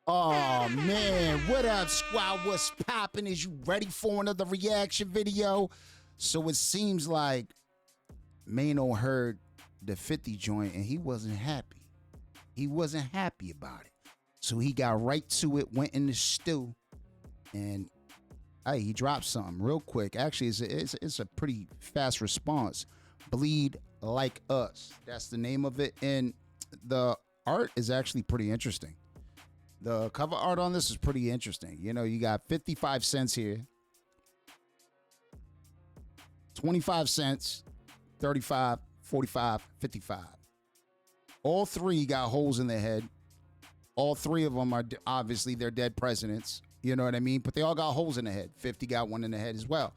Oh man, what up, squad? What's poppin'? Is you ready for another reaction video? So it seems like Maino heard the 50 joint and he wasn't happy. He wasn't happy about it. So he got right to it, went in the stew, and hey, he dropped something real quick. Actually, it's a pretty fast response. Bleed Like Us. That's the name of it. And the art is actually pretty interesting. The cover art on this is pretty interesting. You know, you got 55 cents here, 25 cents, 35, 45, 55. All three got holes in their head. All three of them are obviously they're dead presidents. You know what I mean? But they all got holes in the head. 50 got one in the head as well.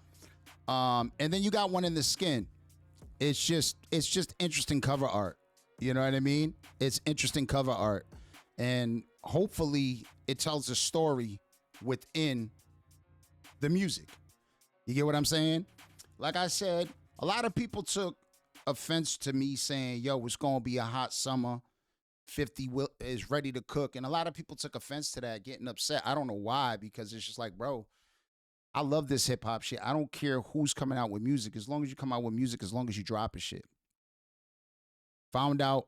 And then you got one in the skin. It's just interesting cover art. You know what I mean? It's interesting cover art. And hopefully it tells a story within the music. You get what I'm saying? Like I said, a lot of people took offense to me saying, yo, it's going to be a hot summer. 50 is ready to cook. And a lot of people took offense to that, getting upset. I don't know why, because it's just like, bro, I love this hip hop shit. I don't care who's coming out with music. As long as you come out with music, as long as you drop a shit. Found out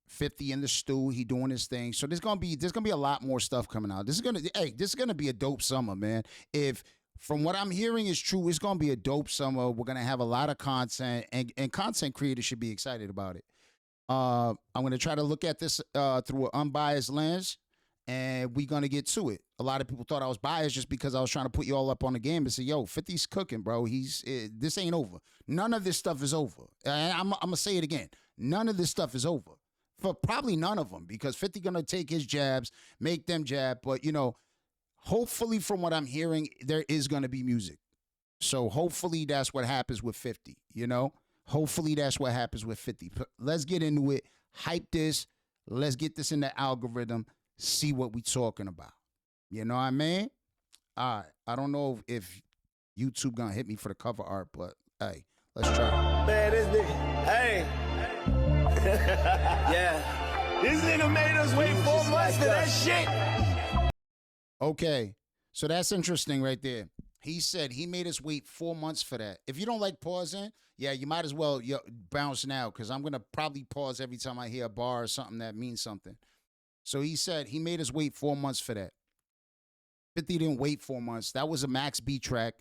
50 in the stew, he doing his thing. So there's gonna be a lot more stuff coming out. This is gonna be a dope summer, man. If from what I'm hearing is true, it's gonna be a dope summer. We're gonna have a lot of content, and content creators should be excited about it. I'm gonna try to look at this through an unbiased lens, and we're gonna get to it. A lot of people thought I was biased just because I was trying to put you all up on the game and say, yo, 50's cooking, bro. This ain't over. None of this stuff is over. And I'm gonna say it again. None of this stuff is over. For probably none of them, because 50 gonna take his jabs, make them jab. But you know, hopefully, from what I'm hearing, there is gonna be music. So hopefully that's what happens with 50. You know, hopefully that's what happens with 50. Let's get into it. Hype this. Let's get this in the algorithm. See what we talking about. You know what I mean? All right. I don't know if YouTube gonna hit me for the cover art, but hey, let's try. Man, this nigga, hey. Yeah. This nigga made us wait 4 months for that shit. Okay. So that's interesting right there. He said he made us wait 4 months for that. If you don't like pausing, yeah, you might as well bounce now, because I'm going to probably pause every time I hear a bar or something that means something. So he said he made us wait 4 months for that. 50 didn't wait 4 months. That was a Max B track.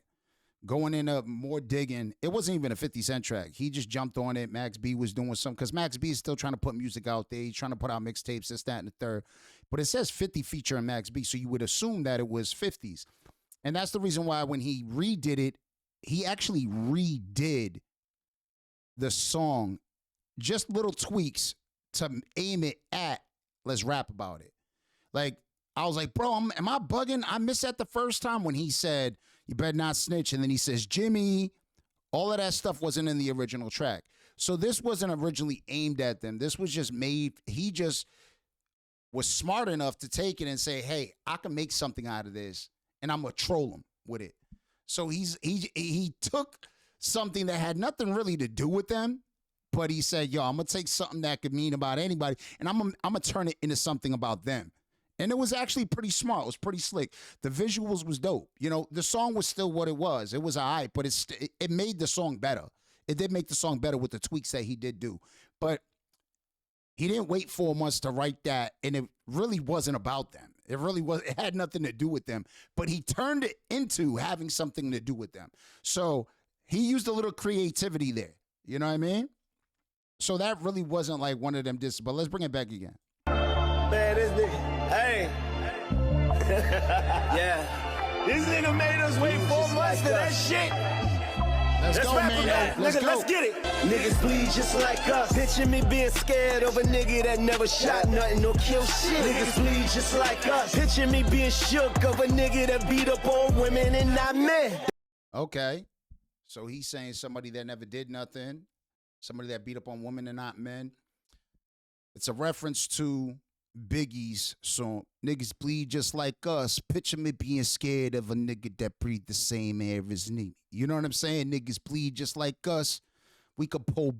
Going into more digging. It wasn't even a 50 Cent track. He just jumped on it. Max B was doing something, because Max B is still trying to put music out there. He's trying to put out mixtapes, this, that, and the third. But it says 50 featuring Max B, so you would assume that it was 50s. And that's the reason why when he redid it, he actually redid the song, just little tweaks to aim it at let's rap about it. Like, I was like, bro, am I bugging? I missed that the first time when he said, you better not snitch. And then he says, Jimmy. All of that stuff wasn't in the original track. So this wasn't originally aimed at them. This was just made, he just was smart enough to take it and say, hey, I can make something out of this, and I'm going to troll him with it. So he took something that had nothing really to do with them, but he said, yo, I'm going to take something that could mean about anybody, and I'm going to turn it into something about them. And it was actually pretty smart. It was pretty slick. The visuals was dope. You know, the song was still what it was. It was all right, but it made the song better. It did make the song better with the tweaks that he did do. But he didn't wait 4 months to write that, and it really wasn't about them. It really was. It had nothing to do with them. But he turned it into having something to do with them. So he used a little creativity there. You know what I mean? So that really wasn't like one of them discs. But let's bring it back again. Man, this nigga, hey. Yeah. This nigga made us wait 4 months for that shit. Let's go, man. Let's get it. Niggas bleed just like us. Picture me being scared of a nigga that never shot nothing or killed shit. Niggas bleed just like us. Picture me being shook of a nigga that beat up old women and not men. Okay. So he's saying somebody that never did nothing, somebody that beat up on women and not men. It's a reference to Biggie's song, Niggas Bleed Just Like Us. Picture me being scared of a nigga that breathed the same air as me. You know what I'm saying? Niggas bleed just like us. We could both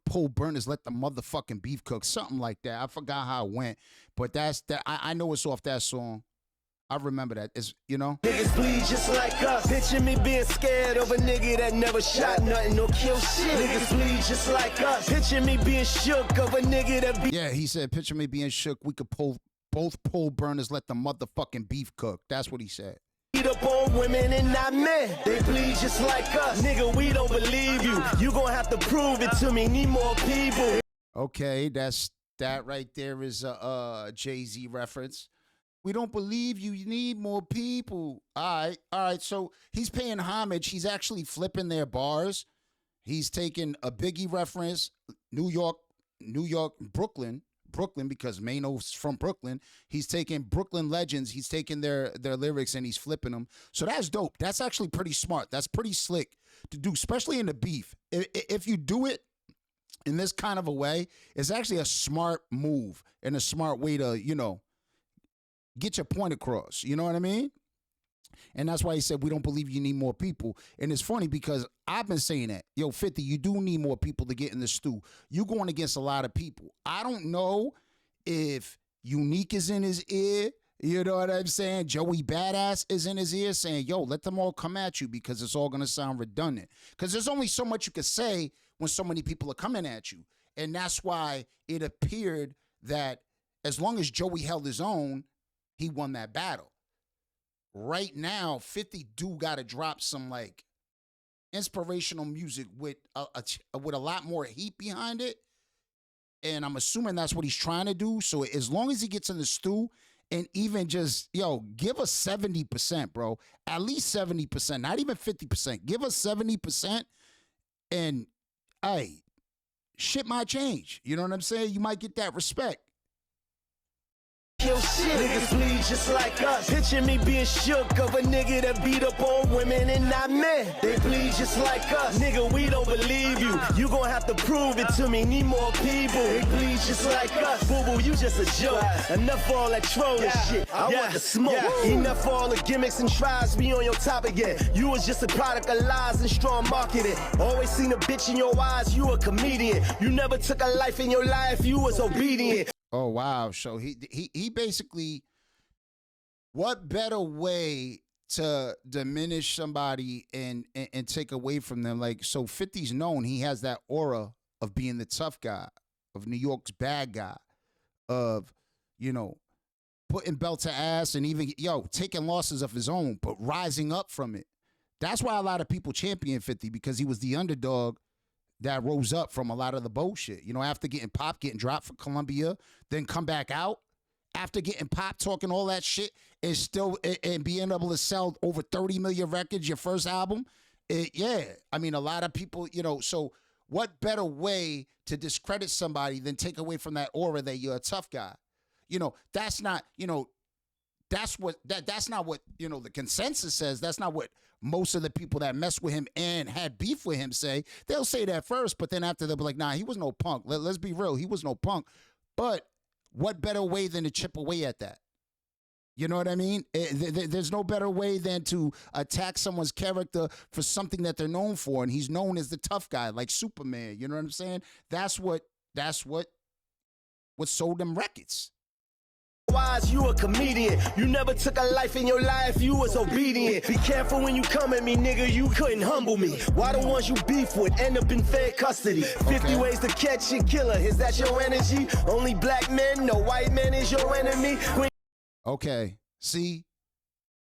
pull burners, let the motherfucking beef cook. Something like that. I forgot how it went, but that's that. I know it's off that song. I remember that. It's, you know. Niggas bleed just like us. Picture me being scared of a nigga that never shot nothing or kill shit. Niggas bleed just like us. Picture me being shook of a nigga that be. Yeah, he said, picture me being shook. We could both pull burners, let the motherfucking beef cook. That's what he said. Beat up on women and not men. They bleed just like us. Nigga, we don't believe you. You gonna have to prove it to me. Need more people. Okay, that right there is a Jay-Z reference. We don't believe you. You need more people. All right. So he's paying homage. He's actually flipping their bars. He's taking a Biggie reference, New York, Brooklyn, because Maino's from Brooklyn. He's taking Brooklyn legends. He's taking their lyrics and he's flipping them. So that's dope. That's actually pretty smart. That's pretty slick to do, especially in the beef. If you do it in this kind of a way, it's actually a smart move and a smart way to, you know, get your point across. You know what I mean? And that's why he said, we don't believe you need more people. And it's funny because I've been saying that. Yo, 50, you do need more people to get in the stew. You going against a lot of people. I don't know if Unique is in his ear. You know what I'm saying? Joey Badass is in his ear saying, yo, let them all come at you because it's all going to sound redundant. Because there's only so much you can say when so many people are coming at you. And that's why it appeared that as long as Joey held his own, he won that battle. Right now, 50 do got to drop some like inspirational music with a lot more heat behind it. And I'm assuming that's what he's trying to do. So as long as he gets in the stew and even just, yo, give us 70%, bro. At least 70%, not even 50%. Give us 70% and, hey, shit might change. You know what I'm saying? You might get that respect. Kill shit. Niggas bleed just like us. Picture me being shook of a nigga that beat up on women and not men. They bleed just like us. Nigga, we don't believe you. You gonna have to prove it to me. Need more people. They bleed just like us. Boo boo, you just a joke. Enough for all that trolling shit. I want the smoke. Enough for all the gimmicks and tries to be on your top again. You was just a product of lies and strong marketing. Always seen a bitch in your eyes. You a comedian. You never took a life in your life. You was obedient. Oh, wow. So he basically, what better way to diminish somebody and take away from them? Like, so 50's known, he has that aura of being the tough guy, of New York's bad guy, of, you know, putting belt to ass and even, yo, taking losses of his own, but rising up from it. That's why a lot of people champion 50, because he was the underdog that rose up from a lot of the bullshit. You know, after getting popped, getting dropped for Columbia, then come back out after getting popped, talking all that shit, and still and being able to sell over 30 million records your first album. Yeah, I mean, a lot of people, you know, so what better way to discredit somebody than take away from that aura that you're a tough guy? You know, that's not, you know, that's not what, you know, the consensus says. That's not what most of the people that mess with him and had beef with him say. They'll say that first, but then after they'll be like, nah, he was no punk. Let's be real. He was no punk. But what better way than to chip away at that? You know what I mean? There's no better way than to attack someone's character for something that they're known for. And he's known as the tough guy, like Superman. You know what I'm saying? That's what sold them records. Wise, you a comedian. You never took a life in your life, you was obedient. Be careful when you come at me, nigga, you couldn't humble me. Why the ones you beef with end up in fair custody? 50 ways to catch a killer, is that your energy? Only black men, no white men is your enemy. Okay, see,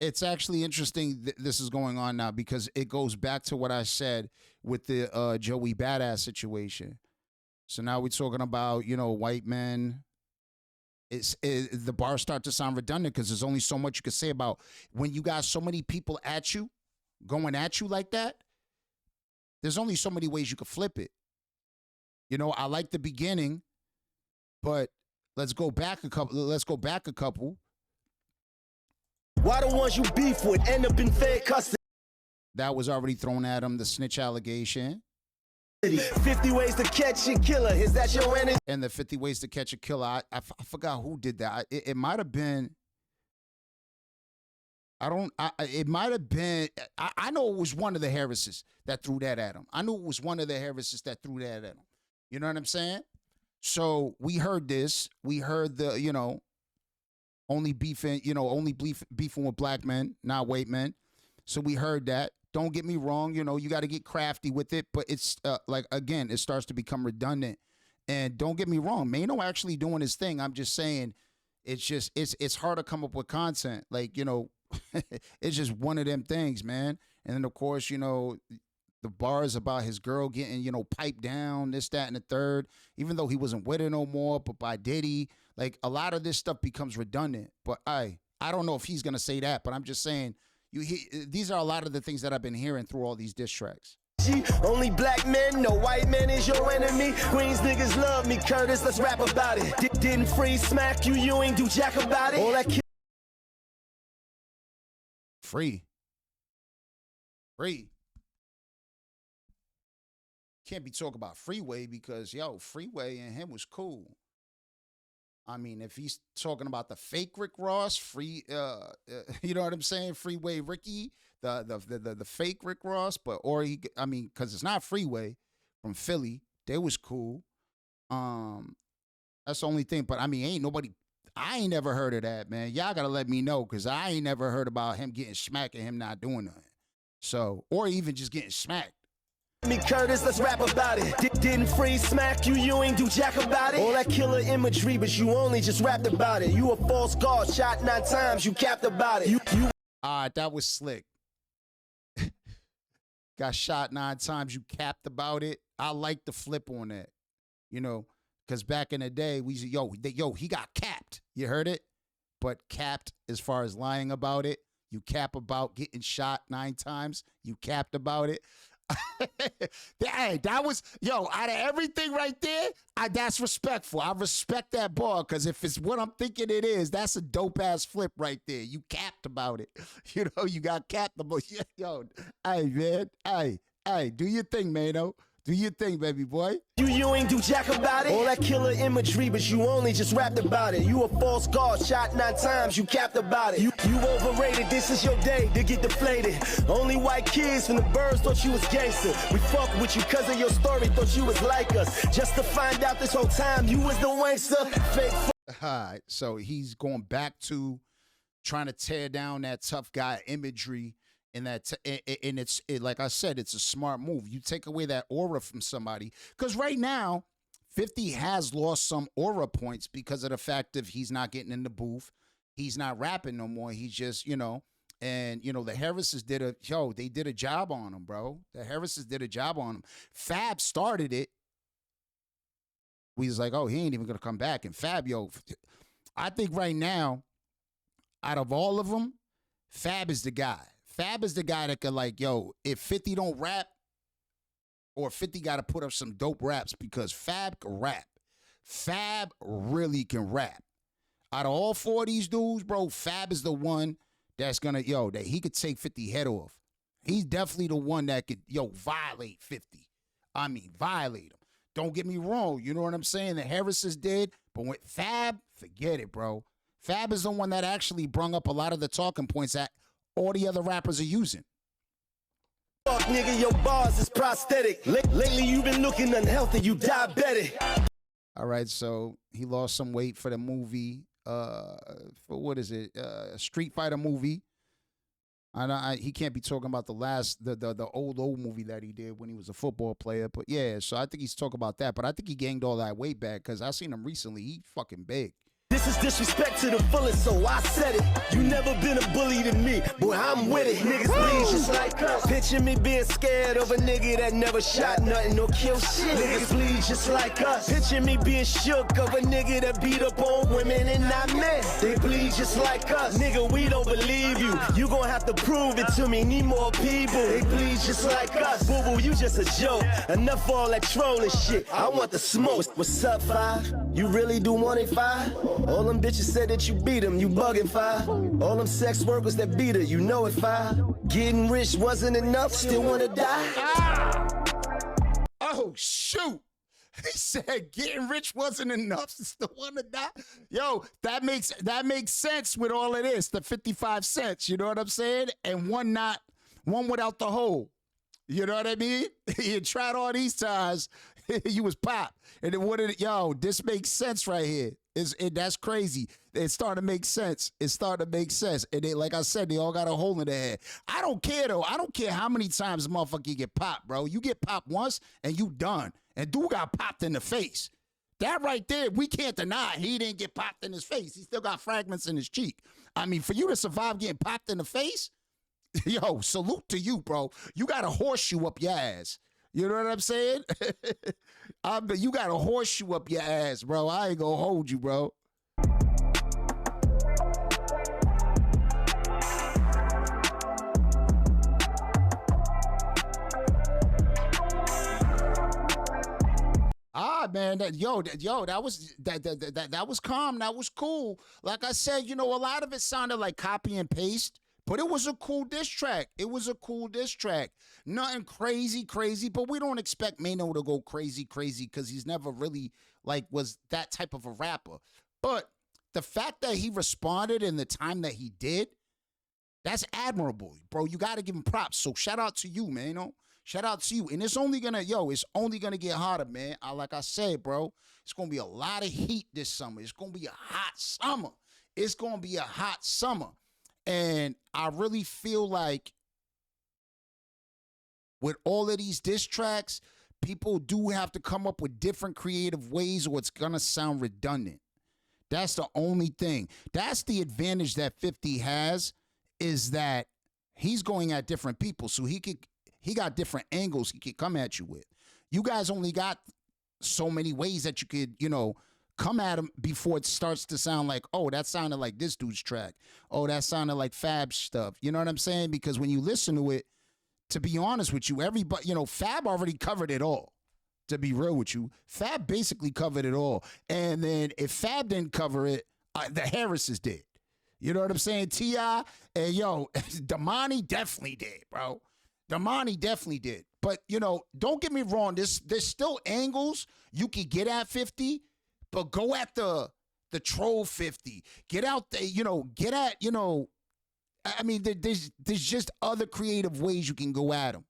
it's actually interesting this is going on now because it goes back to what I said with the Joey Badass situation. So now we're talking about, you know, white men. The bars start to sound redundant because there's only so much you can say about when you got so many people at you, going at you like that. There's only so many ways you could flip it. You know, I like the beginning, but let's go back a couple. Why the ones you beef with end up in fair custody? That was already thrown at him, the snitch allegation. 50 ways to catch a killer, is that your energy? And the 50 ways to catch a killer, I forgot who did that. It might have been, it might have been, I know it was one of the Harrises that threw that at him. I knew it was one of the Harrises that threw that at him. You know what I'm saying? So we heard this. We heard the, only beefing, beefing with black men, not white men. So we heard that. Don't get me wrong, you got to get crafty with it, but it's again, it starts to become redundant. And don't get me wrong, Maino actually doing his thing. I'm just saying, it's hard to come up with content. Like, it's just one of them things, man. And then of course, the bars about his girl getting, piped down, this, that, and the third, even though he wasn't with her no more, but by Diddy, like a lot of this stuff becomes redundant. But I don't know if he's gonna say that, but I'm just saying, these are a lot of the things that I've been hearing through all these diss tracks. Only black men, no white man is your enemy. Queens niggas love me, Curtis, let's rap about it. Didn't freeze smack you, you ain't do jack about it. All that Free. Can't be talking about Freeway because, Freeway and him was cool. I mean, if he's talking about the fake Rick Ross, you know what I'm saying? Freeway Ricky, the fake Rick Ross, because it's not Freeway from Philly. They was cool. That's the only thing. But I mean, I ain't never heard of that, man. Y'all gotta let me know because I ain't never heard about him getting smacked and him not doing nothing. So, or even just getting smacked. Me Curtis, let's rap about it. Didn't freeze smack you, you ain't do jack about it. All that killer imagery, but you only just rapped about it. You a false god, shot 9 times, you capped about it. You All right, that was slick. Got shot 9 times, you capped about it. I like the flip on that, because back in the day, we said, he got capped. You heard it? But capped as far as lying about it. You cap about getting shot 9 times. You capped about it. Hey, that was, out of everything right there, that's respectful. I respect that bar because if it's what I'm thinking it is, that's a dope ass flip right there. You capped about it. You got capped about it. Hey, man. Hey, do your thing, Maino. Do your thing, baby boy. You ain't do jack about it. All that killer imagery, but you only just rapped about it. You a false god, shot 9 times, you capped about it. You overrated, this is your day to get deflated. Only white kids from the birds thought you was gangster. We fuck with you cause of your story, thought you was like us. Just to find out this whole time you was the wankster. Fake. All right, so he's going back to trying to tear down that tough guy imagery. And it's like I said, it's a smart move. You take away that aura from somebody. Because right now, 50 has lost some aura points because of the fact that he's not getting in the booth. He's not rapping no more. He's just, and, the Harrises did a job on him, bro. The Harrises did a job on him. Fab started it. We was like, he ain't even going to come back. And Fab, I think right now, out of all of them, Fab is the guy. Fab is the guy that could if 50 don't rap, or 50 got to put up some dope raps because Fab can rap. Fab really can rap. Out of all 4 of these dudes, bro, Fab is the one that's gonna, that he could take 50 head off. He's definitely the one that could, violate 50. I mean, violate him. Don't get me wrong. You know what I'm saying? The Harrises did, but with Fab, forget it, bro. Fab is the one that actually brung up a lot of the talking points that all the other rappers are using. Fuck, nigga, your bars is prosthetic. Lately, you've been looking unhealthy, you diabetic. All right, so he lost some weight for the movie. For what is it? Street Fighter movie. He can't be talking about the old movie that he did when he was a football player. But yeah, so I think he's talking about that. But I think he gained all that weight back because I seen him recently. He fucking big. This is disrespect to the fullest, so I said it. You never been a bully to me, boy, I'm with it. Niggas bleed just like us. Picture me being scared of a nigga that never shot nothing or kill shit. Niggas bleed just like us. Picture me being shook of a nigga that beat up on women and not men. They bleed just like us. Nigga, we don't believe you. You gon' have to prove it to me, need more people. They bleed just like us. Boo boo, you just a joke. Enough of all that trolling shit. I want the smoke. What's up, 5? You really do want it, 5? All them bitches said that you beat them, you bugging, 5. All them sex workers that beat her, you know it, 5. Getting rich wasn't enough, still wanna die. Oh, shoot. He said getting rich wasn't enough, still wanna die. Yo, that makes sense with all of this, the 55 cents, you know what I'm saying? And one without the hole. You know what I mean? You tried all these times. You was Pop. And then what did it, yo, this makes sense right here. That's crazy. It's starting to make sense. It's starting to make sense. And they, like I said, they all got a hole in their head. I don't care though. I don't care how many times a motherfucker you get popped, bro. You get popped once and you done. And dude got popped in the face. That right there, we can't deny he didn't get popped in his face. He still got fragments in his cheek. I mean, for you to survive getting popped in the face, yo, salute to you, bro. You got a horseshoe up your ass. You know what I'm saying? You got a horseshoe up your ass, bro. I ain't gonna hold you, bro. Man, that was calm. That was cool. Like I said, you know, a lot of it sounded like copy and paste, but it was a cool diss track. It was a cool diss track. Nothing crazy, but we don't expect Maino to go crazy because he's never really like was that type of a rapper. But the fact that he responded in the time that he did, that's admirable, bro. You got to give him props. So shout out to you, Maino. Shout out to you. And it's only gonna get hotter, man. Like I said, bro, it's gonna be a lot of heat this summer. It's gonna be a hot summer. It's gonna be a hot summer. And I really feel like with all of these diss tracks, people do have to come up with different creative ways or it's gonna sound redundant. That's the only thing. That's the advantage that 50 has, is that he's going at different people. So he got different angles he could come at you with. You guys only got so many ways that you could, you know, come at him before it starts to sound like, oh, that sounded like this dude's track. Oh, that sounded like Fab's stuff. You know what I'm saying? Because when you listen to it, to be honest with you, everybody, you know, Fab already covered it all. To be real with you, Fab basically covered it all. And then if Fab didn't cover it, the Harrises did. You know what I'm saying? T.I. and yo, Damani definitely did, bro. Damani definitely did. But, you know, don't get me wrong. There's still angles you can get at 50, but go at the troll 50. Get out there, you know, get at, you know, I mean, there's just other creative ways you can go at them.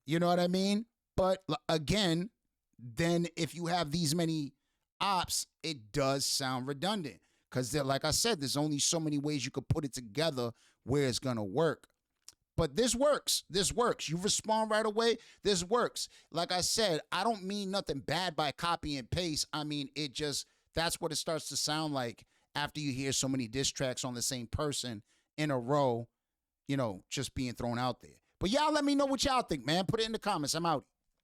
You know what I mean? But again, then if you have these many ops, it does sound redundant. Because like I said, there's only so many ways you could put it together where it's going to work. But this works. This works. You respond right away. This works. Like I said, I don't mean nothing bad by copy and paste. I mean, it just, that's what it starts to sound like after you hear so many diss tracks on the same person in a row, you know, just being thrown out there. But y'all let me know what y'all think, man. Put it in the comments. I'm out.